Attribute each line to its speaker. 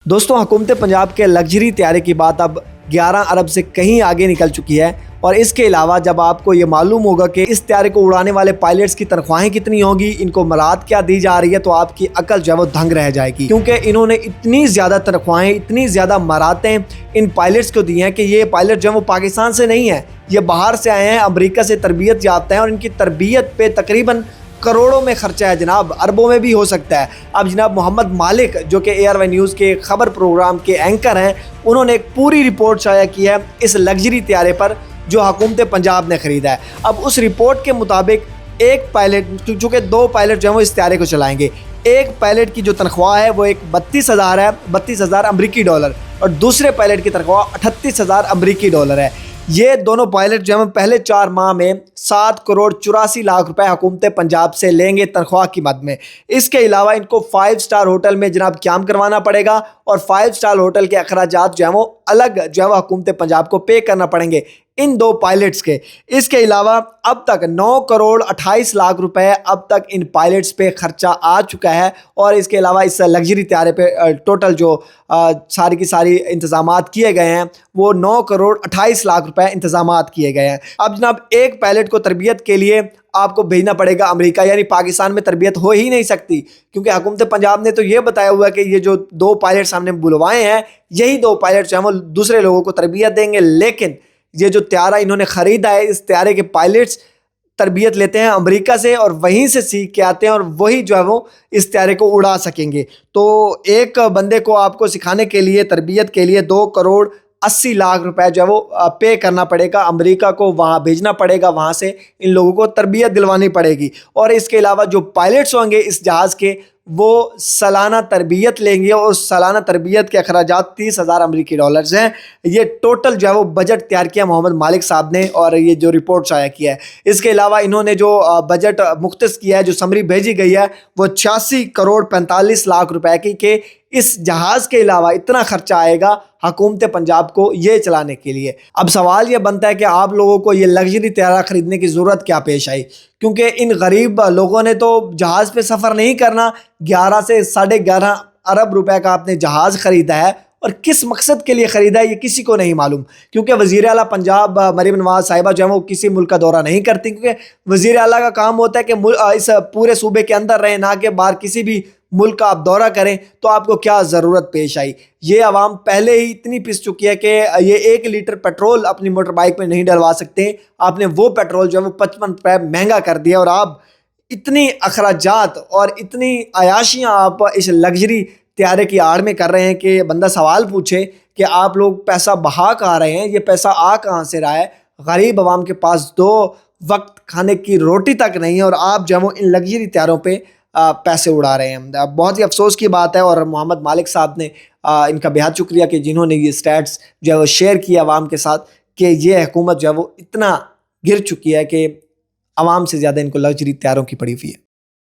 Speaker 1: दोस्तों, हुकूमत पंजाब के लग्जरी तैयारे की बात अब 11 अरब से कहीं आगे निकल चुकी है। और इसके अलावा जब आपको ये मालूम होगा कि इस तैयारे को उड़ाने वाले पायलट्स की तनख्वाहें कितनी होंगी, इनको मराद क्या दी जा रही है, तो आपकी अकल जो है वो दंग रह जाएगी। क्योंकि इन्होंने इतनी ज़्यादा तनख्वाहें, इतनी ज़्यादा मरातें इन पायलट्स को दी हैं कि ये पायलट जो है वो पाकिस्तान से नहीं है, ये बाहर से आए हैं, अमरीका से तरबियत याफ्ता हैं और इनकी तरबियत पे तकरीबन करोड़ों में खर्चा है जनाब, अरबों में भी हो सकता है। अब जनाब मोहम्मद मालिक जो कि ARY न्यूज़ के खबर प्रोग्राम के एंकर हैं, उन्होंने एक पूरी रिपोर्ट शाया की है इस लग्जरी तैयारे पर जो हुकूमत पंजाब ने ख़रीदा है। अब उस रिपोर्ट के मुताबिक एक पायलट, चूँकि 2 पायलट जो हैं वो इस तैयारे को चलाएँगे, एक पायलट की जो तनख्वाह है वो एक 32,000 है, 32,000 अमरीकी डॉलर, और दूसरे पायलट की तनख्वाह 38,000 अमरीकी डॉलर है। ये दोनों पायलट जो हैं पहले 4 माह में 7 करोड़ 84 लाख रुपए हुकूमत पंजाब से लेंगे तनख्वाह की मद में। इसके अलावा इनको 5 स्टार होटल में जनाब क़याम करवाना पड़ेगा और 5 स्टार होटल के अखराजात जो हैं वो अलग जो है हुकूमत पंजाब को पे करना पड़ेंगे इन 2 पायलट्स के। इसके अलावा अब तक 9 करोड़ 28 लाख रुपए अब तक इन पायलट्स पे खर्चा आ चुका है। और इसके अलावा इस लग्जरी तैयारे पे टोटल जो सारी की सारी इंतज़ामात किए गए हैं वो 9 करोड़ 28 लाख रुपए इंतज़ामात किए गए हैं। अब जनाब एक पायलट को तरबियत के लिए आपको भेजना पड़ेगा अमेरिका, यानी पाकिस्तान में तरबियत हो ही नहीं सकती, क्योंकि हुकूमत पंजाब ने तो ये बताया हुआ है कि ये जो 2 पायलट्स हमने बुलवाए हैं, यही 2 पायलट्स हैं वो दूसरे लोगों को तरबियत देंगे। लेकिन ये जो तैयारा इन्होंने ख़रीदा है, इस तैयारे के पायलट्स तरबियत लेते हैं अमेरिका से और वहीं से सीख के आते हैं और वही जो है वो इस तैयारे को उड़ा सकेंगे। तो एक बंदे को आपको सिखाने के लिए, तरबियत के लिए 2 करोड़ 80 लाख रुपए जो है वो पे करना पड़ेगा अमेरिका को, वहाँ भेजना पड़ेगा, वहाँ से इन लोगों को तरबियत दिलवानी पड़ेगी। और इसके अलावा जो पायलट्स होंगे इस जहाज़ के, वो सालाना तरबियत लेंगे और सालाना तरबियत के अखराजात 30,000 अमरीकी डॉलर्स हैं। ये टोटल जो है वो बजट तैयार किया मोहम्मद मालिक साहब ने और ये जो रिपोर्ट शाया किया है। इसके अलावा इन्होंने जो बजट मुख्तस किया है, जो समरी भेजी गई है, वो 86 करोड़ 45 लाख रुपए की के इस जहाज़ के अलावा इतना खर्चा आएगा हुकूमत पंजाब को ये चलाने के लिए। अब सवाल ये बनता है कि आप लोगों को ये लग्जरी तैयारा ख़रीदने की ज़रूरत क्या पेश आई, क्योंकि इन गरीब लोगों ने तो जहाज़ पे सफ़र नहीं करना। 11 से 11.5 अरब रुपए का आपने जहाज़ ख़रीदा है और किस मकसद के लिए ख़रीदा है ये किसी को नहीं मालूम, क्योंकि वज़ीर आला पंजाब मरीम नवाज़ साहिबा जो है वो किसी मुल्क का दौरा नहीं करती, क्योंकि वज़ीर आला का काम होता है कि इस पूरे सूबे के अंदर रहें, ना कि बाहर किसी भी मुल्क का आप दौरा करें। तो आपको क्या ज़रूरत पेश आई? ये आवाम पहले ही इतनी पिस चुकी है कि ये 1 लीटर पेट्रोल अपनी मोटर बाइक में नहीं डलवा सकते। आपने वो पेट्रोल जो है वो 55 रुपये महंगा कर दिया और आप इतनी अखराजात और इतनी अयाशियाँ आप इस लग्जरी तैयारे की आड़ में कर रहे हैं कि बंदा सवाल पूछे कि आप लोग पैसा बहा कहाँ रहे हैं, ये पैसा आ कहाँ से रहा है। गरीब आवाम के पास 2 वक्त खाने की रोटी तक नहीं है और आप जो है वो इन लग्जरी तैयारों पे पैसे उड़ा रहे हैं। बहुत ही अफसोस की बात है। और मोहम्मद मालिक साहब ने इनका बेहद शुक्रिया कि जिन्होंने ये स्टैट्स जो है वो शेयर किया आवाम के साथ कि ये हुकूमत जो है वो इतना गिर चुकी है कि आवाम से ज़्यादा इनको लग्जरी तैयारों की पड़ी हुई है।